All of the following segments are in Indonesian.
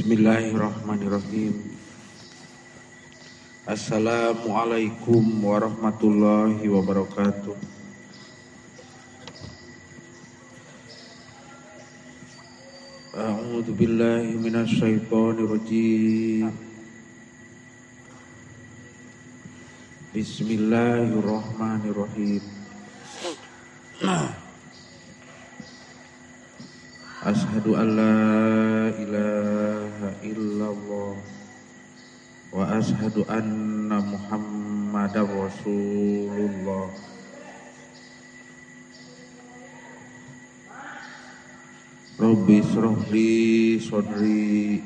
Bismillahirrahmanirrahim. Assalamualaikum warahmatullahi wabarakatuh. A'udzu billahi minasy syaithanir rajim. Bismillahirrahmanirrahim. Ashhadu an la ilaha illallah wa ashhadu anna Muhammadar Rasulullah. Rabbi shrah li sadri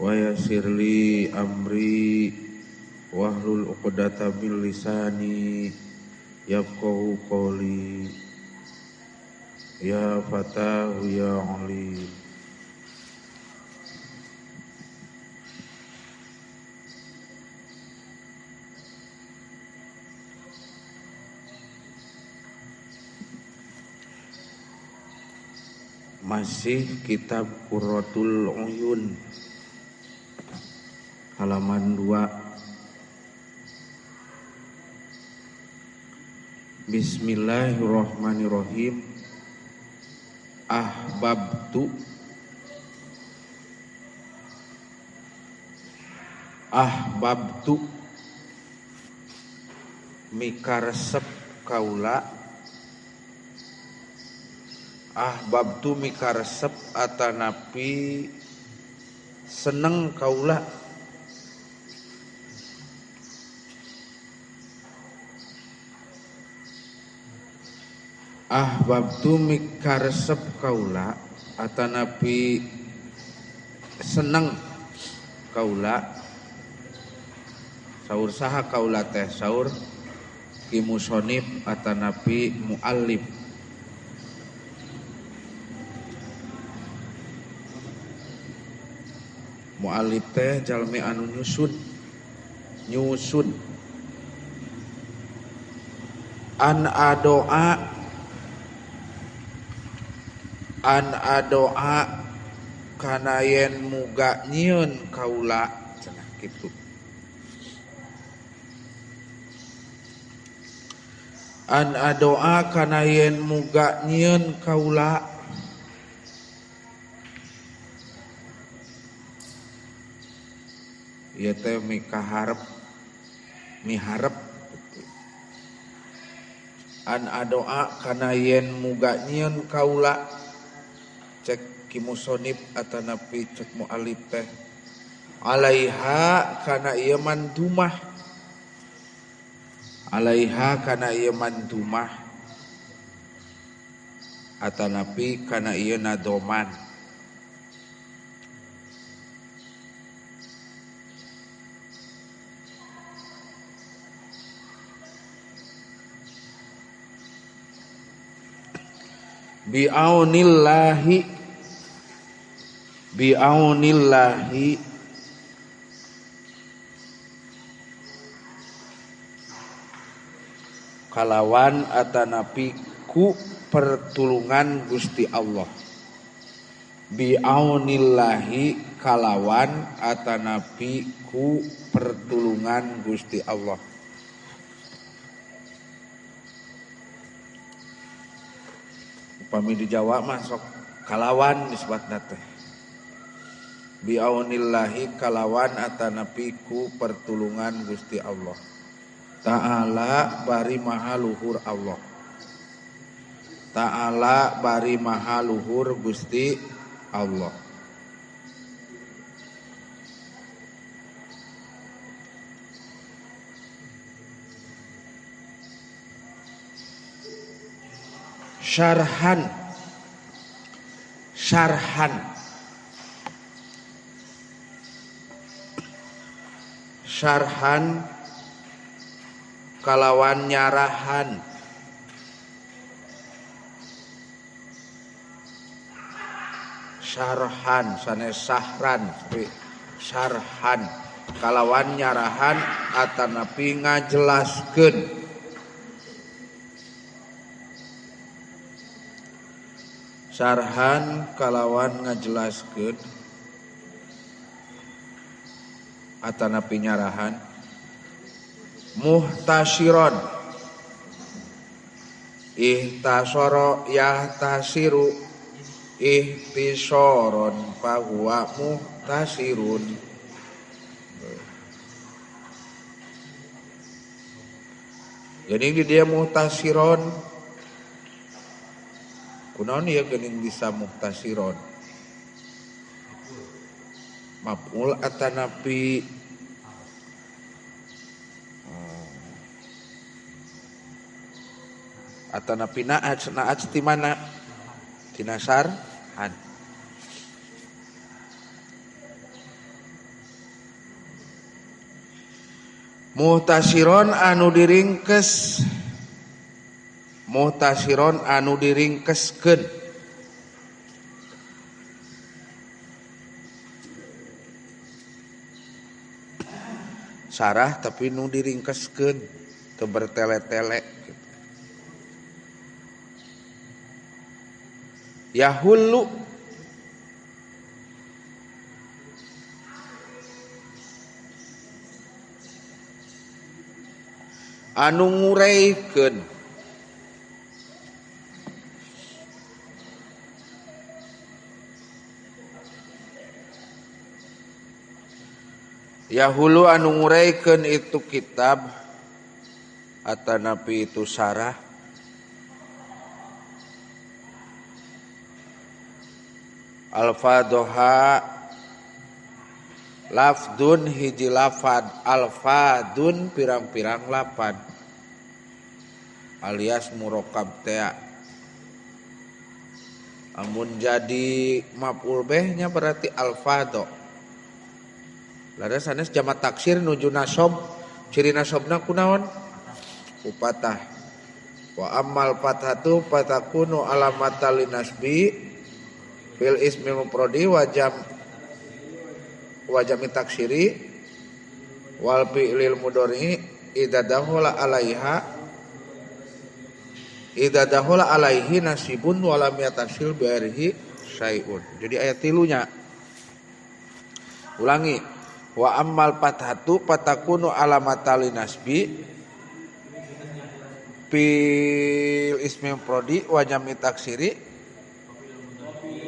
wa yassir li amri wahlul 'uqdatam min lisani yafqahu qawli. Ya Fatahu ya Alim. Masih kitab Qurratul Uyun halaman 2. Bismillahirrahmanirrahim. Ahbabtu mikaresep kaula. Ahbabtu mikaresep atanapi seneng kaula. Ahbabtu mikaresep kaula atanapi seneng kaula. Saur saha kaula teh? Saur ki musonif atanapi muallif. Muallif teh jalmi anu nyusun. An adoa kana yen muga nyieun kaula cenah kitu. An adoa kana yen muga nyieun kaula. Ieu teh miharep. An adoa kana yen muga nyieun kaula. Cek ki musonif atanapi cek muallif teh alaiha kana ieu mandumah. Alaiha kana ieu mandumah atanapi kana ieu nadoman. Bi'aunillahi kalawan atanapi ku pertulungan Gusti Allah. Bi'aunillahi kalawan atanapi ku pertulungan Gusti Allah. Upami di Jawa mah sok kalawan nisbatna teh. Bi'aunillahi kalawan atanapi ku pertulungan Gusti Allah. Ta'ala bari maha luhur Allah. Ta'ala bari maha luhur Gusti Allah. Syarhan kalawan nyarahan. Syarhan sanes sahran. Syarhan kalawan nyarahan atanapi ngajelaskeun. Syarhan kalawan ngajelaskeun atanapi nyarahan. Muhtasyiron ihtasara yahtasiru ihtisaron fahuwa muhtasirun. Jadi dia muhtasiron. Kunaon ieu geuning bisa muhtasiron? Maf'ul atanapi naat ti mana? Tina sarhan. Muhtasiron anu diringkeskeun. Sarah tapi nu diringkeskeun, teu bertele-tele. Yahullu anu ngureikeun. Yahulu anu ngureikeun itu kitab atanapi itu sarah. Alfadoha lafdun hiji lafad, alfadun pirang-pirang lapad alias murokab tea. Amun jadi maf'ul bihnya berarti alfado. Lada sanes jamak taksir nuju nasab, ciri nasabna kunaon? Upatah. Wa ammal fathatu fatakunu alamatan linasbi fil ismil mufradi wa jami taksiri wal fi'lil mudhari idza dakhala alaihi nasibun wa lam yatasil bi'arihi syai'un. Jadi ayat 3-nya. Ulangi. Wa ammal fathatu fatakunu alamatan linasbi fil ismil mufradi wa jami taksiri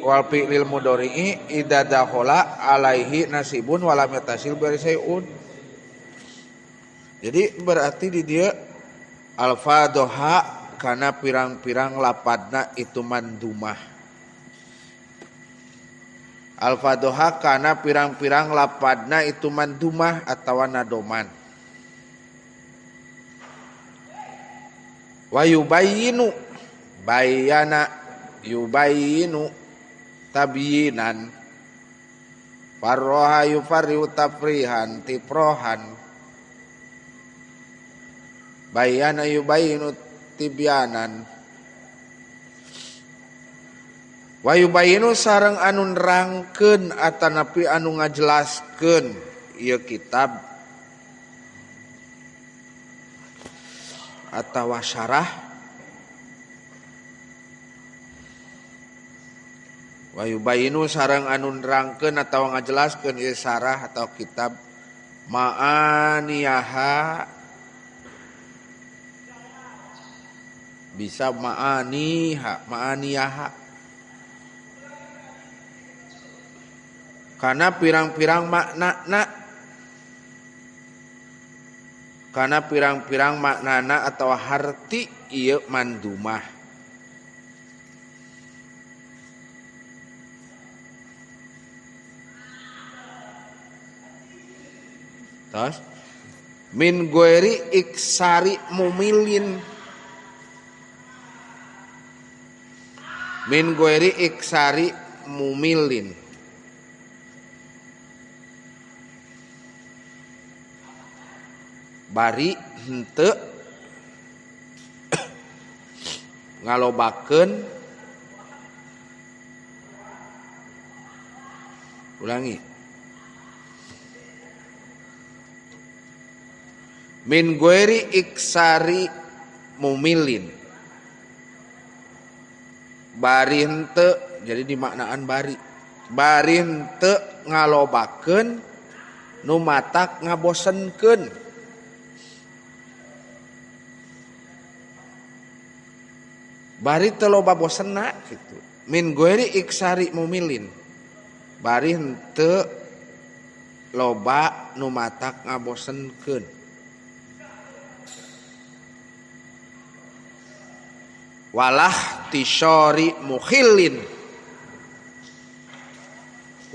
wal fi'lil mudhari'i idza dakhala alaihi nasibun wa lam yatasil bi syai'un. Jadi berarti di dia alfadoha kana pirang-pirang lapadna itu mandumah. Alfadoha kana pirang-pirang lapadna itu mandumah atawa nadoman. Wa yubayyinu bayana yubayyinu tabyinan farroha yufarriu tafrihan tiprohan bayana yubayinu tibyanan wa yubayinu sareng anu nerangkeun atanapi anu ngajelaskeun ieu kitab atawa syarah. Wa yubayinu sareng anu nerangkeun atawa ngajelaskeun ieu sarah atau kitab ma'aniyaha bisa ma'aniyaha kana pirang-pirang maknana atau harti ieu mandumah. Terus min goeri iksari mumilin bari henteu ngalobakeun ulangi min goeri iksari mumilin bari henteu jadi dimaknaan bari henteu ngalobakeun nu matak ngabosenkeun. Bari teu loba bosenna kitu. Min goiri iksari mumilin. Bari henteu loba nu matak ngabosenkeun. Walah tisori mukhillin.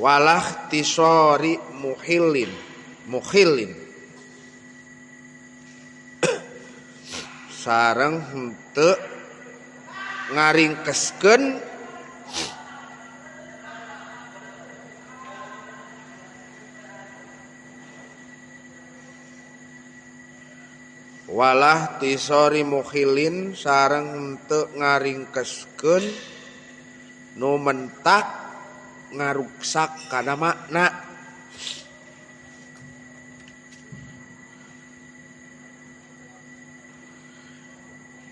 Walah tisori mukhillin. Mukhillin. Sareng henteu ngaringkeskeun walah tisori mukhilin sareng henteu ngaringkeskeun nu mentak ngaruksak kana makna.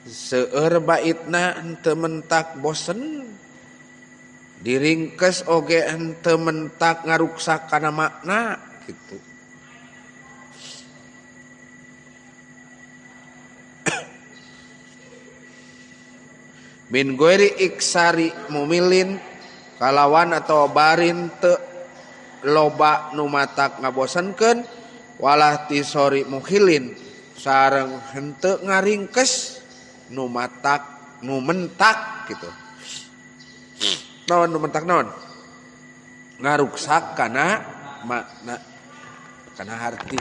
Seueur baitna henteu mentak bosen, diringkes oge henteu mentak ngaruksak kana makna gitu. Min goiri iksari mumilin kalawan atau barin teu loba nu matak ngabosenkeun walah tisori mukhilin sareng henteu ngaringkes nu matak nu mentak gitu. Naon nu mentak naon? Ngaruksak kana makna kana harti.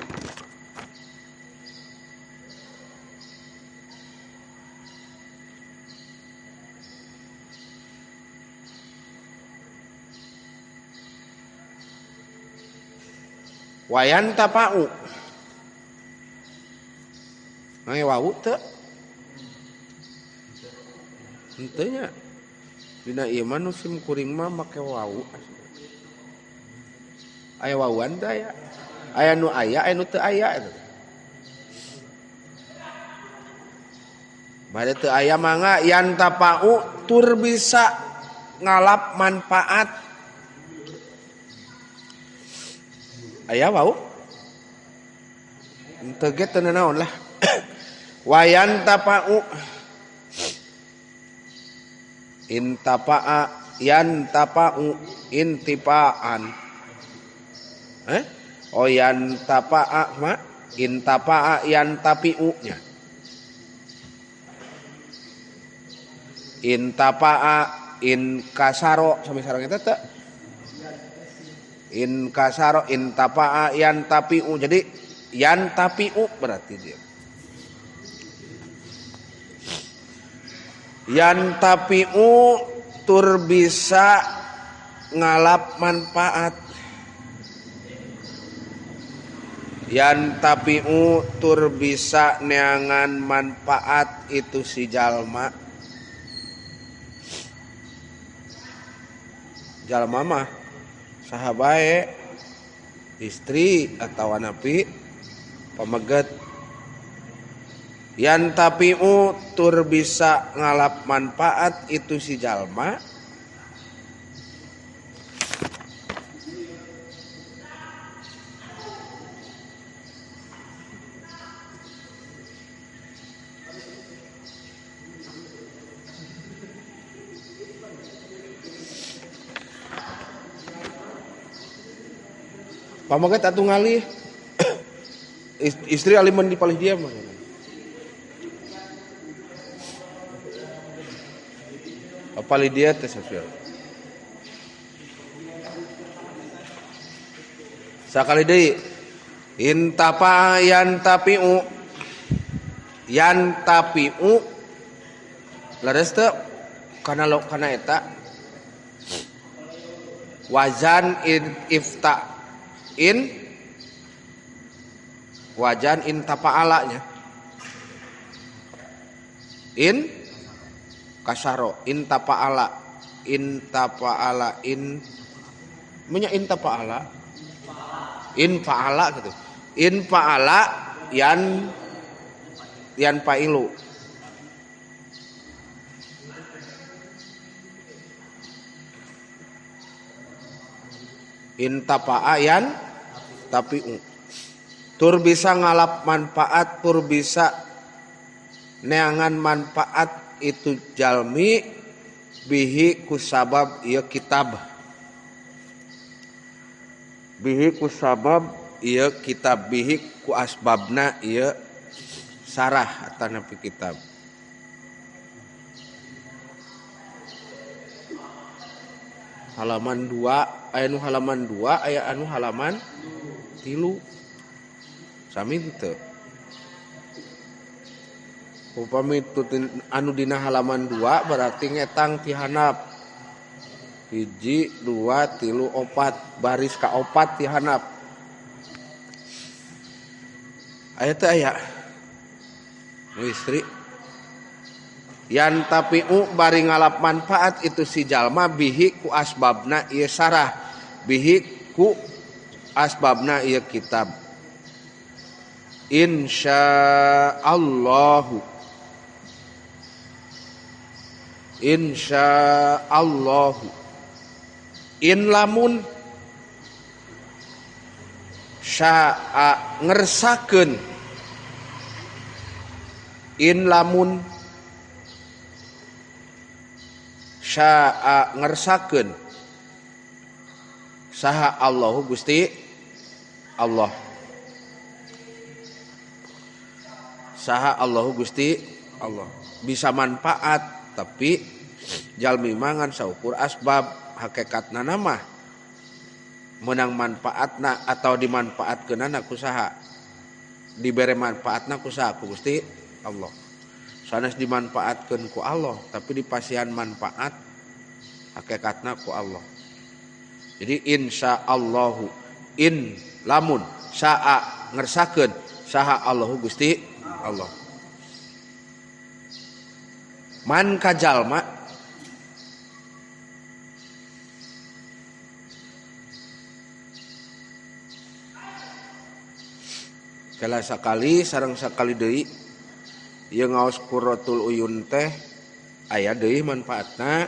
Wayan tapau. Ngai wau teu? Henteu nya. Dina ieu mah nu sim kuring mah make wau. Aya wauan teh aya. Aya nu aya, aya nu teu aya eta. Bade teu aya mangga yan tapau tur bisa ngalap manfaat. Aya wau? Henteu ge teu naon lah. Wayan tapau intapa'a yan tapa'u intipaan. Oh yan tapa'a ma intapa'a yan tapi'u nya. Intapa'a in kasaro sami sareng eta teu? In kasaro intapa'a yan tapi'u. Jadi yan tapi'u berarti dia. Yan tapi'u tur bisa ngalap manfaat. Yan tapi'u tur bisa neangan manfaat itu si jalma. Jalma mah saha bae istri atawa napi pameget. Yan tapi'u tur bisa ngalap manfaat itu si jalma. Pameget atuh ngalih. Istri aliman di palih dia mah. Palih dia teh sosial. Sakali deui intapa yan tapi'u. Yan tapi'u leres teu kana eta wazan in ifta in wajan in tapa'alanya in kasaro in tapa'ala in menya in tapa'ala in fa'ala gitu in fa'ala yan fa'ilu in tapa'a yan tapi tur bisa ngalap manfaat, tur bisa neangan manfaat itu jalmi bihi kusabab ieu kitab. Bihi kusabab ieu kitab, bihi ku asbabna ieu sarah atana fi kitab. Halaman 2 aya nu halaman 2 aya anu halaman 3 sami teu. Upami anu dina halaman 2 berarti ngetang ti handap 1 2 3 4 baris ka 4 ti handap. Aya teh aya istri yan tapiu bari ngalap manfaat itu si jalma bihi ku asbabna ieu sarah, bihi ku asbabna ieu kitab. Insyaallahu in lamun syaa ngersakeun, in lamun syaa ngersakeun saha Allahu Gusti Allah, saha Allahu Gusti Allah bisa manfaat tapi jalmi mangan saukur asbab hakikatna mah menang manfaatna atau dimanfaatkeunana ku saha, dibere manfaatna ku saha, ku Gusti Allah. Sanes dimanfaatkeun ku Allah tapi dipasihan manfaat hakikatna ku Allah. Jadi insyaallahu in lamun saa ngersakeun saha Allahu Gusti Allah. Man kajalma kala sakali sareng sakali deui ieu ngaos Qurratul Uyun teh aya deui manfaatna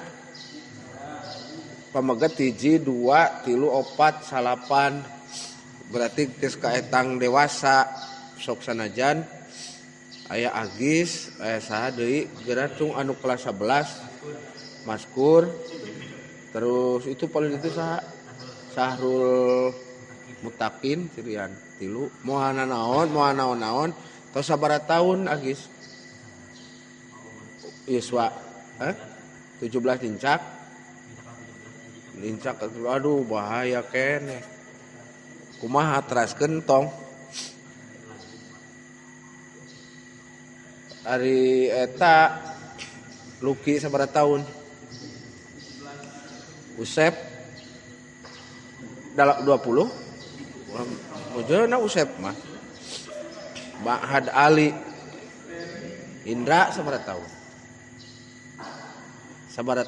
pameget 1 2 3 4 8 berarti geus kaetang dewasa sok sanajan aya Agis aya saha deui geratung anu kelas 11 Maskur terus itu paling itu saha Sahrul Mutakin cirian 3 mohana naon tos sabaraha taun Agis Yuswa 17 lincak aduh bahaya keneh kumaha teraskeun tong ari eta Luki sabaraha taun Usep 20 mujana Usep mah Ma'had Ali Indra sabaraha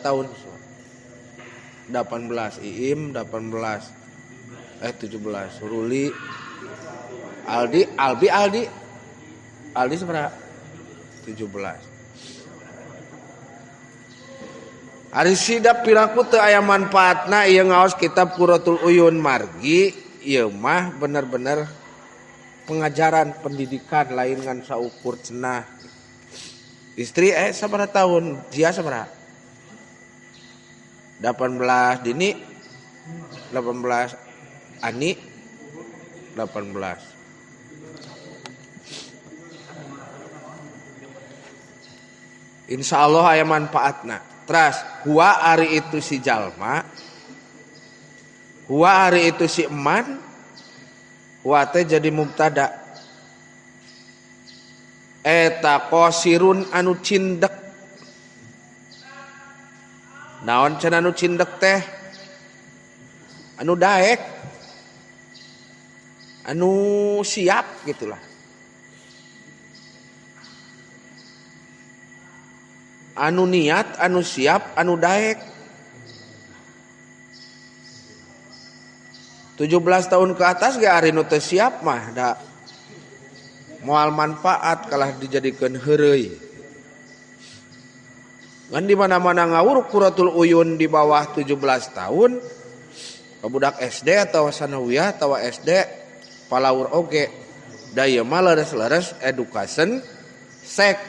taun 18 Iim 17 Ruli Aldi sabaraha 17 Ari sidap piraku teu aya manfaatna ieu ngaos kitab Qurratul Uyun margi ieu mah bener-bener pengajaran pendidikan lain ngan saukur cenah. Istri sabaraha tahun? Dia sabaraha? 18 Dini 18 Ani 18 Insyaallah aya manfaatna. Teras huwa ari itu si jalma, huwa ari itu si eman, huwa teh jadi mubtada. Eta qosirun anu cindek. Naon cenah anu cindek teh? Anu daek. Anu siap gitulah. Anu niat, anu siap, anu daek. 17 tahun ke atas ge ari nu teu siap mah da moal manfaat kalah dijadikeun heureuy. Ngan di mana-mana ngawur Qurratul Uyun di bawah 17 tahun, budak SD atau sanawiyah atau SD palaur oge da ieu mah leres-leres education seks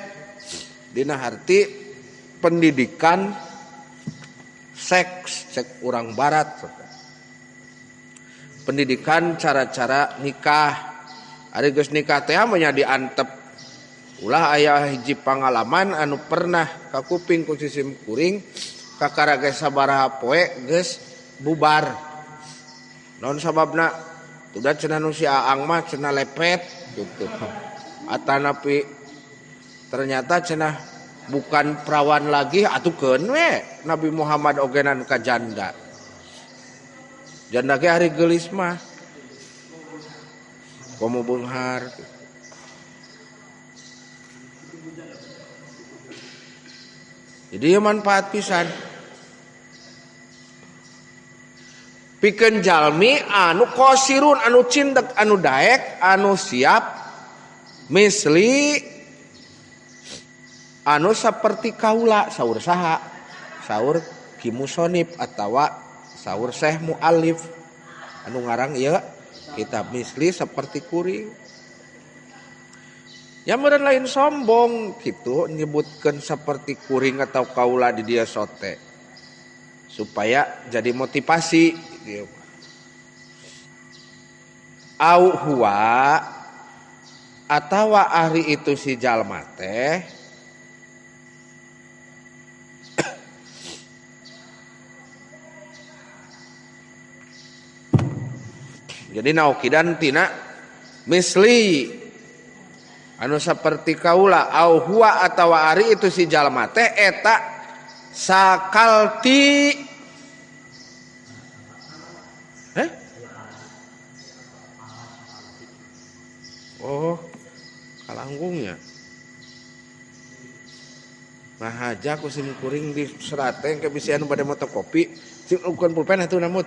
dina harti pendidikan seks cek urang barat pendidikan cara-cara nikah ari geus nikah teh mah nya diantep ulah aya hiji pangalaman anu pernah kakuping ku sisim kuring kakara geus sabaraha poe geus bubar naon sababna udah cenah nu si Aang mah cenah lepet gitu atanapi ternyata cenah bukan perawan lagi atukeun we Nabi Muhammad ogenan ka janda ge hari geulis mah komo beunghar jadi manfaat pisan pikeun jalmi anu qosirun anu cindek anu daek anu siap misli anu saperti kaula saur saha saur Ki Musonib atawa saur Syekh Mu'alif anu ngarang ieu kitab misli saperti kuring ya meureun lain sombong kitu nyebutkeun saperti kuring atau kaula di dieu sote supaya jadi motivasi au huwa atawa ahli itu si jalma teh jadi naukidan tina misli anu saperti kaula au huwa atawa ari itu si jalma teh eta sakalti oh kalanggungnya nah aja aku sim kuring di serateng kebisian pada moto kopi sing bukan pulpen itu namut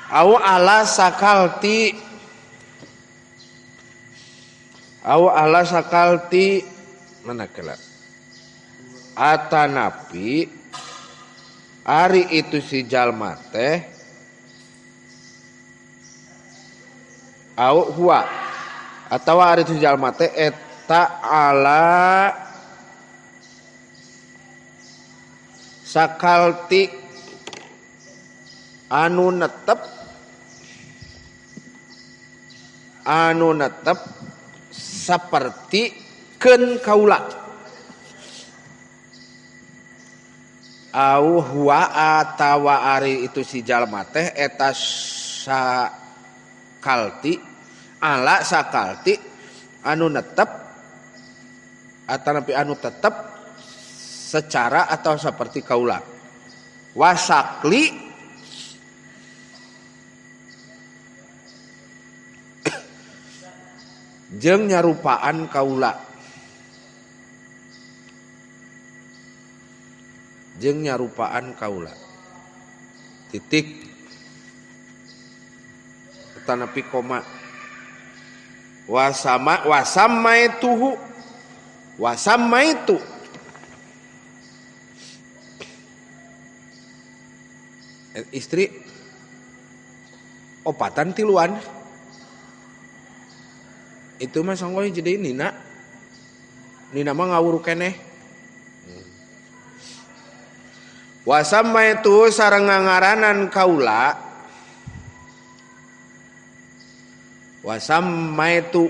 au ala sakalti mana kala atanapi ari itu si jalma teh au huwa atawa ari itu jalma teh eta ala sakalti anu netep saperti keun kaula au huwa atawa ari itu si jalma teh eta sakalti ala sakalti anu netep atanapi anu tetep secara atau seperti kaula wasakli jeung nyarupaan kaula titik atanapi koma wasamaitu istri opatan tiluan itu mah sanggoy jadi nina mah ngawuru keneh wasamaitu sareng ngaranan kaula wasammaitu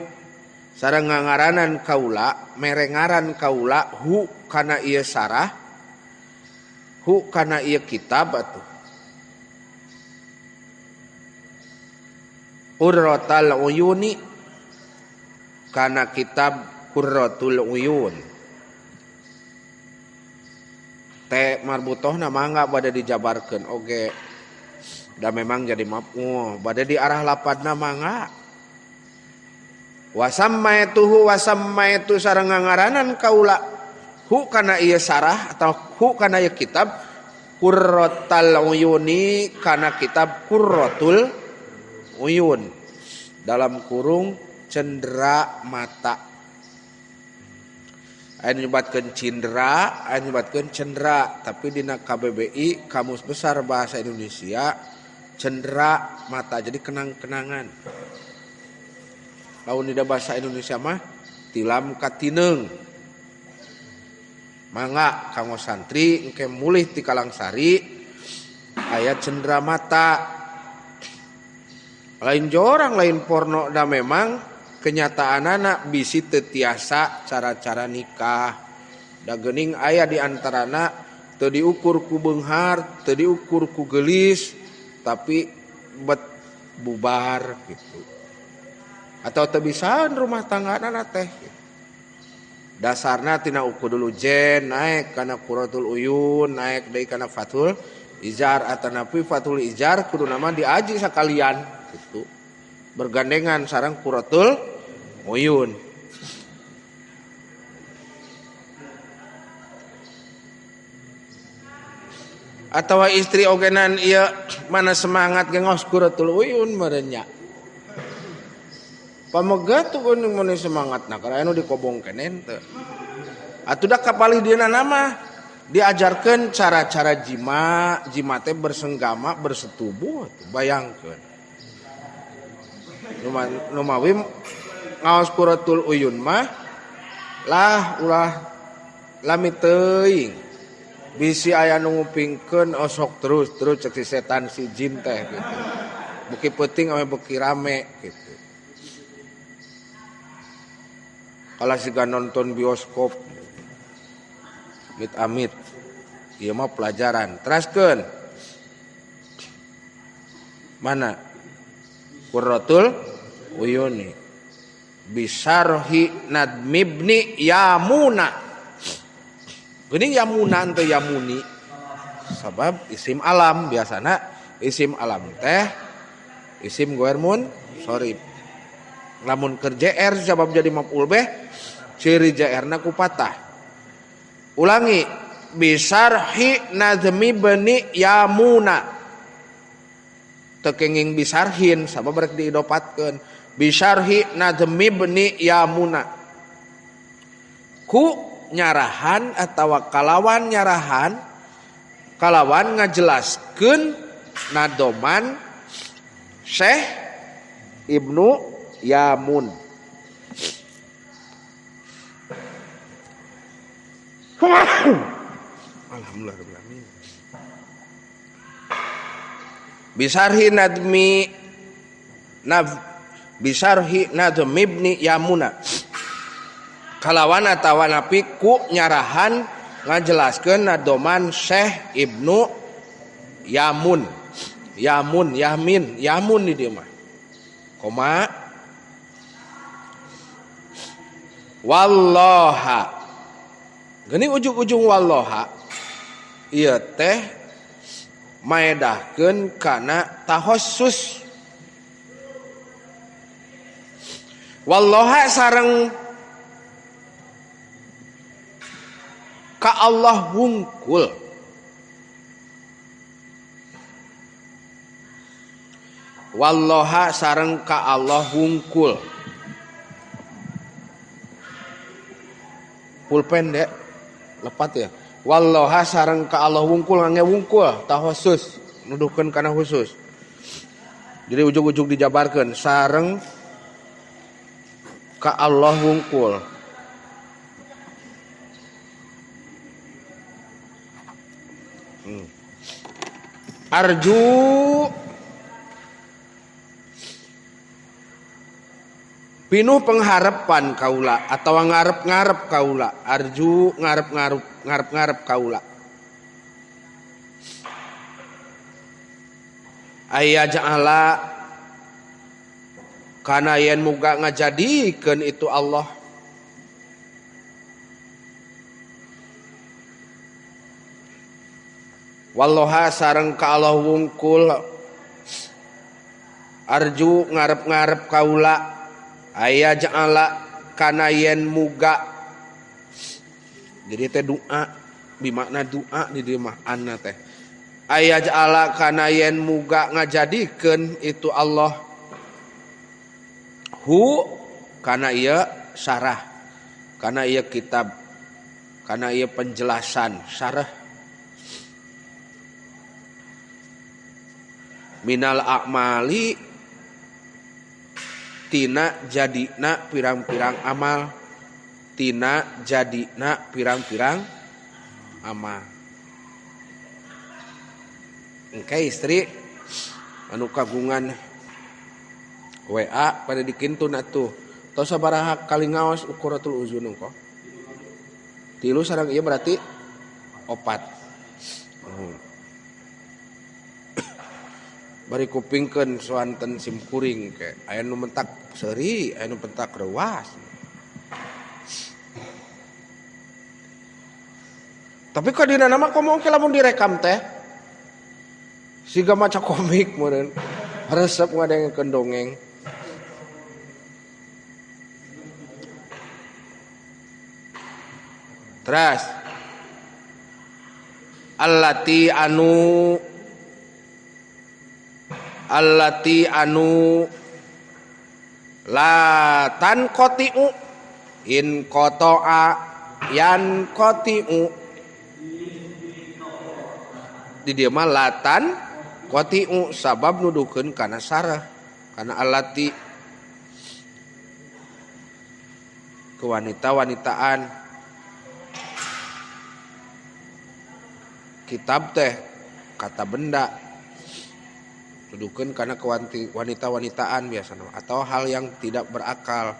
sareng ngaranan kaula merengaran kaula hu kana ieu sarah hu kana ieu kitab atuh Qurratul Uyuni kana kitab Qurratul Uyun teh marbutohna mangga bade dijabarkeun oge da memang jadi maf'ul bade di arah lapadna mangga wasammaitu sareng ngaranan kaula hu kana ieu sarah atau hu kana ieu kitab Qurratul Uyuni kana kitab Qurratul Uyun dalam kurung cendera mata aya nyebatkeun cindera aya nyebatkeun cendera tapi dina KBBI Kamus Besar Bahasa Indonesia cendera mata jadi kenang-kenangan lamun di bahasa Indonesia mah tilam katineng. Mangga kanggo santri engke mulih ti Kalangsari aya cendramata. Lain jorang lain porno da memang kenyataanana bisi teu tiasa cara-cara nikah. Da geuning aya di antarana teu diukur ku beunghar, teu diukur ku geulis, tapi bet bubar gitu. Atau teu bisaan rumah tanggana teh. Dasarna tina ukur dulu jen naik kana Qurratul Uyun, naik deui kana Fathul Ijar atanapi Fathul Ijar kudu nama diaji sakalian gitu. Bergandengan sareng Qurratul Uyun. Atawa istri ogenan ieu mana semangat ngengos Qurratul Uyun meureun nya. Pamega tuh geuning mun semangat nah karena anu dikobong kenen teu. Atuh da kapalih dieuna nama diajarkeun cara-cara jima teh bersenggama bersetubuh atuh bayangkeun. Nu mawi ngaos Qurratul Uyun mah lah ulah lami teuing bisi aya nu ngupingkeun osok terus cek si setan si jin teh gitu. Beuki peuting ame beuki rame gitu. Kalau siga nonton bioskop amit ieu mah pelajaran. Teraskeun mana Qurratul Uyun bisarhi nadmibni yamuna. Geuning yamuna teu yamuni. Sabab isim alam biasana isim alam teh isim goer sorib. Lamun keur JR sabab jadi maf'ul bih ciri JR-na ku patah. Ulangi bisarhi nadmi bani yamuna. Teu kenging bisarhin sabab rek diidopatkeun bisarhi nadmi bani yamuna. Ku nyarahan atawa kalawan nyarahan kalawan ngajelaskeun nadoman Syekh Ibnu Yamun. Alhamdulillah rabbil alamin. Bisarhi nadmi bisarhi nadmi ibni Yamuna. Kalawan atawa napi ku nyarahan ngajelaskeun nadoman Syekh Ibnu Yamun. Yamun di dieu mah. Koma wallaha. Geuning ujung-ujung wallaha ieu teh maedahkeun kana tahassus. Wallaha sareng ka Allah wungkul. Wallaha sareng ka Allah wungkul. Pulpen dek lepat ya. Wallaha sareng ka Allah wungkul ngange wungkul tahassus nuduhkeun kana khusus. Jadi ujug-ujug dijabarkeun sareng ka Allah wungkul. Arju pinuh pengharapan kaula atau ngarep-ngarep kaula. Arju ngarep-ngarep kaula. Aya ja'ala kana yen muga ngajadikeun itu Allah. Wallaha sareng ka Allah wungkul. Arju ngarep-ngarep kaula. Aya ja'ala kana yen muga. Jadi teh doa bimakna doa di dieu mah anna teh. Aya ja'ala kana yen muga ngajadikeun itu Allah. Hu kana ieu syarah. Kana ieu kitab. Kana ieu penjelasan syarah. Minal a'mali tina jadina pirang-pirang amal, tina jadina pirang-pirang amal. Engke istri anu kagungan WA pada dikintun atuh. Tos sabaraha kali ngaos ukuratul uzun engko? 3 sareng ieu berarti 4. Bari kupingkeun swanten sim kuring ke aya nu mentak seuri, aya nu mentak reuas. Tapi kadina nama komo ke lamun direkam teh siga maca komik meureun. Resep ngadengekeun dongeng. Terus allati anu la tanqotiu in qata'a yan qatiu di dieu mah latan qatiu sabab nuduhkeun kana sarah kana allati kewanita-wanitaan kitab teh kata benda tuduhkeun kana wanita-wanitaan biasana atau hal yang tidak berakal.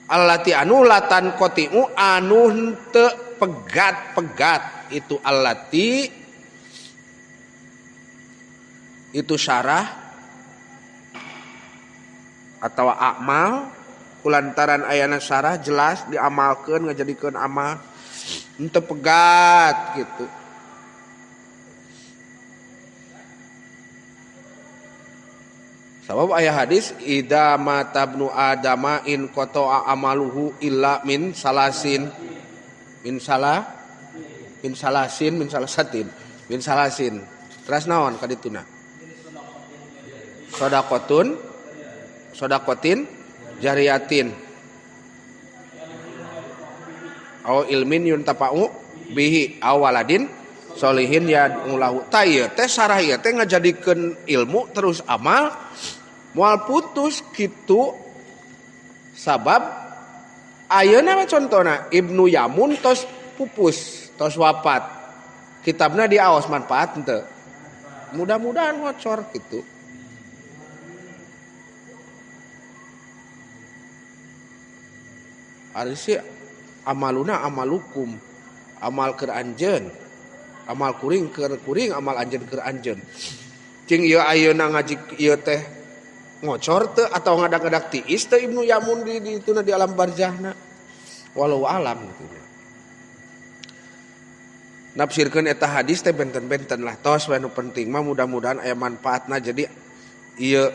Allati anu latan qatiu anu henteu pegat-pegat itu allati itu syarah atau amal kulantaran ayana syarah jelas diamalkeun ngajadikeun amal henteu pegat gitu. Sabab ayat hadis idza mata ibnu adama in qata'a amaluhu illa min salasin terus naon kadituna sodakotin jariyatin au ilmin yuntafa'u bihi awaladin solihin yad'ulahu tayeu teh sarah ieu teh ngajadikeun ilmu terus amal moal putus kitu sabab ayeuna mah contona Ibnu Yamun tos pupus tos wafat kitabna diaos manfaat henteu mudah-mudahan ngocor kitu. Ari si amaluna amalukum amal keur anjeun amal kuring keur kuring amal anjeun keur anjeun cing ieu ayeuna ngaji ieu teh ngocor teu atau ngadak-ngadak tiis teu Ibnu Yamun di ituna di alam barzahna walau alam gitu. Nafsirkeun eta hadis teh benten-benten lah tos we nu penting mah mudah-mudahan aya manfaatna jadi ieu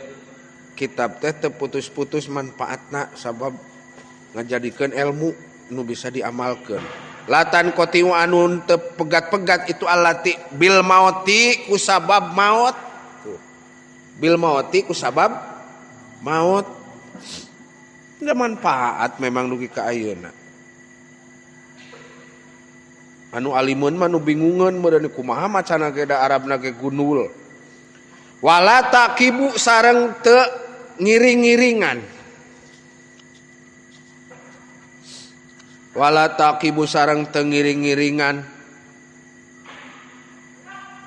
kitab teh teu putus-putus manfaatna sabab ngajadikeun ilmu nu bisa diamalkeun. Latan qatiu anu teu pegat-pegat itu allati bil mauti kusabab maut. Bil mauti kusabab maut tidak manfaat memang dugi ka ayeuna. Anu alimun mah nu bingungeun meureun kumaha macana ge da Arabna ge gunul. Wala taqibu sareng teu ngiring-ngiringan. Wala taqibu sareng teu ngiring-ngiringan.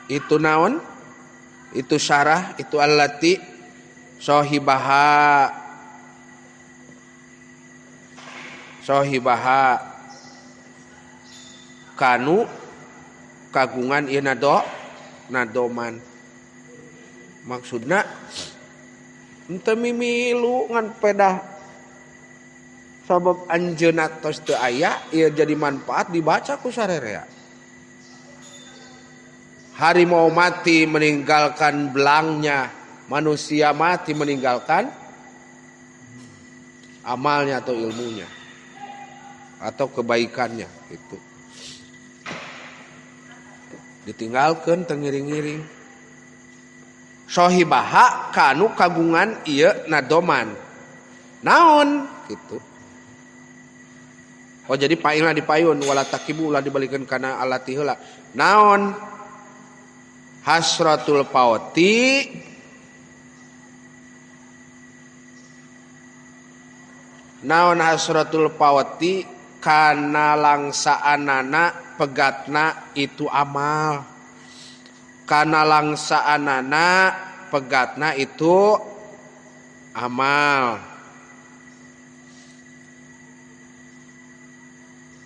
Itu naon? Itu syarah, itu allati sohibaha kanu kagungan ieu nadoman maksudna henteu mimilu ngan pedah sabab anjeunna tos teu aya ieu jadi manfaat dibaca ku sarerea. Harimau mati meninggalkan belangnya, manusia mati meninggalkan amalnya atau ilmunya atau kebaikannya itu ditinggalkan tengiring-iring. Sohibaha kanu kagungan ieu nadoman naon gitu. Oh jadi pailna dipayun wala takibu ulah dibalikeun kana alati heula naon hasratul pauti naon hasratul pawati kana langsaanana pegatna itu amal. Kana langsaanana pegatna itu amal.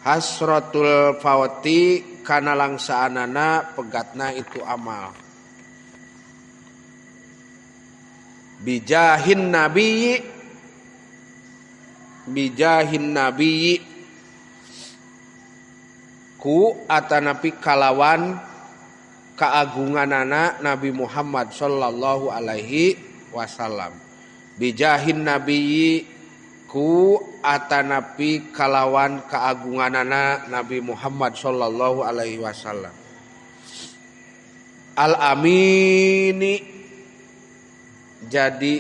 Hasratul fawati kana langsaanana pegatna itu amal. Bijahin nabiyyi ku atanapi kalawan kaagunganana Nabi Muhammad sallallahu alaihi wasallam. Bijahin nabiyyi ku atanapi kalawan kaagunganana Nabi Muhammad sallallahu alaihi wasallam. Al amini jadi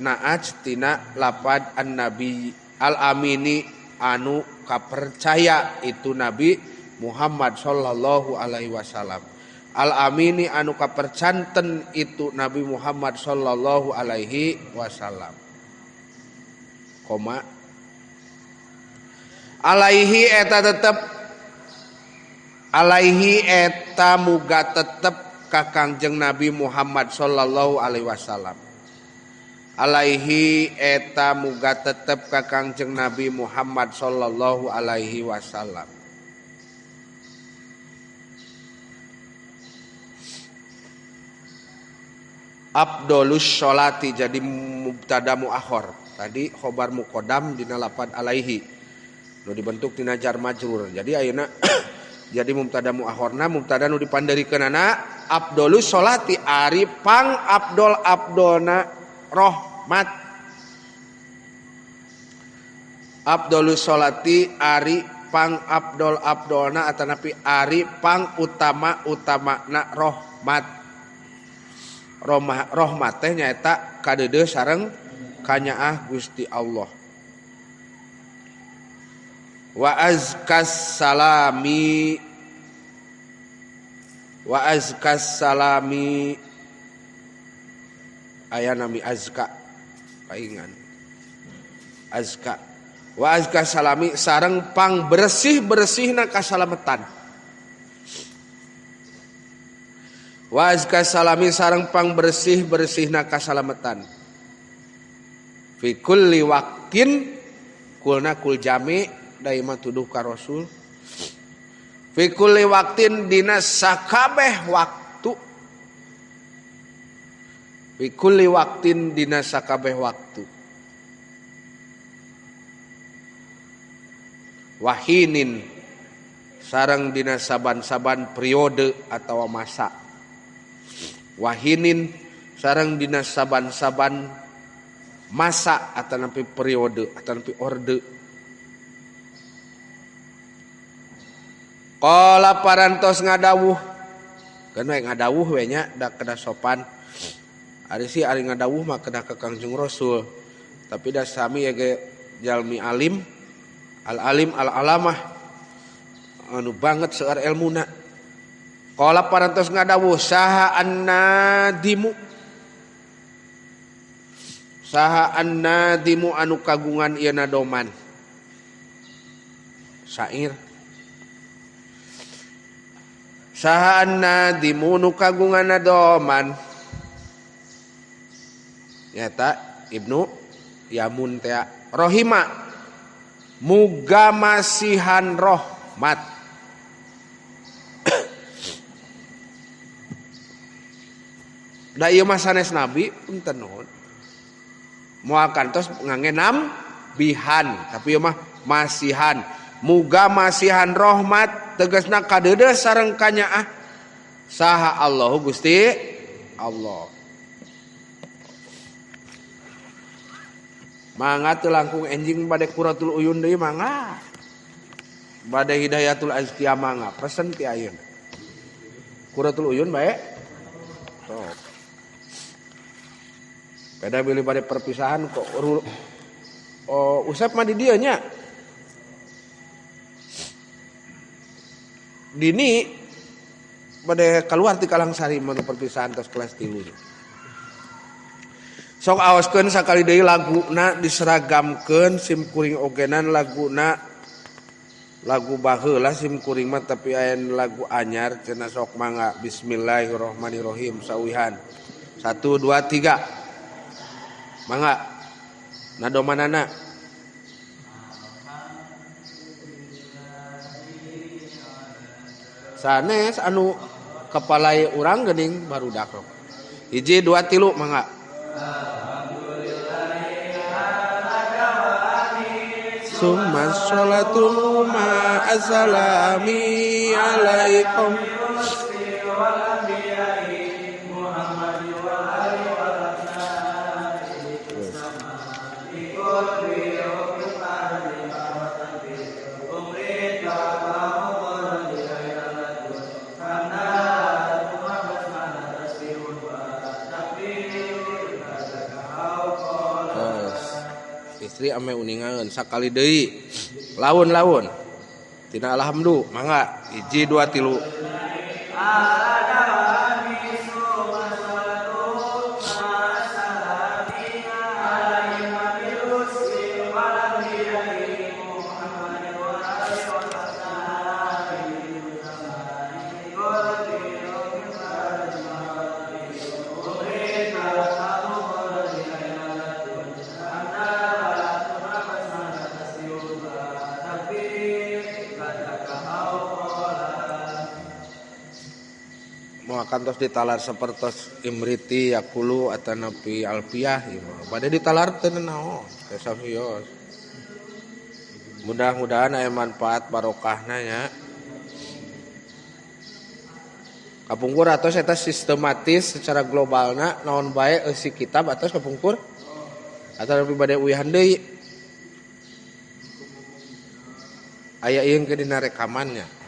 naat tina lapad an nabi al amini anu kapercaya itu Nabi Muhammad sallallahu alaihi wasallam. Al amini anu kapercanten itu Nabi Muhammad sallallahu alaihi wasallam. Koma alaihi eta tetep alaihi eta muga tetep ka Kangjeng Nabi Muhammad sallallahu alaihi wasallam. Alaihi eta muga tetep ka Kangjeng Nabi Muhammad sallallahu alaihi wasallam. Abdolus sholati jadi mubtada muakhor. Tadi khobar muqaddam dina lapad alaihi. Nu dibentuk tina jar majrur. Jadi ayeuna jadi mubtada muakhorna mubtada nu dipanderikeunana abdolus sholati ari pang abdol abdona rahmat. Abdolus sholati ari pang abdol abdolna atanapi ari pang utama utamana rahmat. Rahmat teh nyaeta kadeudeus sareng kanyaah Gusti Allah. Wa azkas salami aya nami azka paingan azka wa azka salami sareng pang bersih-bersihna kasalamatan. Wa azka salami sareng pang bersih-bersihna kasalamatan. Fi kulli waqtin kulna kul jami daima tuduh ka Rasul. Fi kulli waqtin dina sakabeh waktu. Fi kulli waqtin dina sakabeh waktu. Wahinin sareng dina saban-saban periode atawa masa. Wahinin sareng dina saban-saban masa atanapi periode atanapi orde. Qala parantos ngadawuh. Kan we ngadawuh we nya da kada sopan. Ari si ari ngadawuh mah kada ka Kangjeng Rasul. Tapi da sami ge jalmi alim, al alim al alamah anu banget seueur elmuna. Qala parantos ngadawuh saha an-nadimu anu kagungan ieu nadoman. Syair. Saha an-nadimu anu kagungan nadoman. Nyata Ibnu Yamun teh rohima muga masihan rahmat. Da ieu mah sanes nabi punten nuhun. Moal kantos ngangge bihan, tapi ieu mah masihan. Muga masihan rahmat tegasna kadeudeus sareng kanyaah saha Allahu Gusti Allah. Mangga teu langkung enjing bade Quratul Uyun deui mangga. Bade Hidayatul Azkiyah mangga pesen ti ayeuna. Quratul Uyun bae. Sok. Kada beli pada perpisahan kok usap mah di dieu nya. Dini pada keluar ti Kalangsari manu perpisahan tos kelas 3. Sok aoskeun sakali deui laguna diseragamkeun simkuring ogenan laguna lagu baheula simkuring mah tapi aya lagu anyar cenah sok mangga. Bismillahirrahmanirrahim sawihan 1 2 3 mangga nadomanana sanes anu kepalai urang geuning barudak rok 1 2 3 mangga summa sholatu ma assalami alaikum istri ame uningaeun sakali deui laun tina alhamdulillah mangga 1 2 3 kantos ditalar sapertos imriti yakulu atanapi alfiah ieu bade ditalar teu naon safios mudah-mudahan aya manfaat barokahna nya kapungkur atos eta sistematis secara globalna naon bae eusi kitab atos kapungkur atapi bade uyahan deui aya ieu ke dina rekamannya.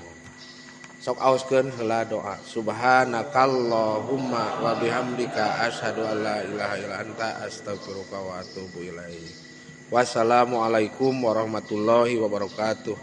Sok aoskeun heula doa. Subhanakallahumma wa bihamdika asyhadu an la ilaha illa anta astaghfiruka wa atubu ilaik. Wassalamualaikum warahmatullahi wabarakatuh.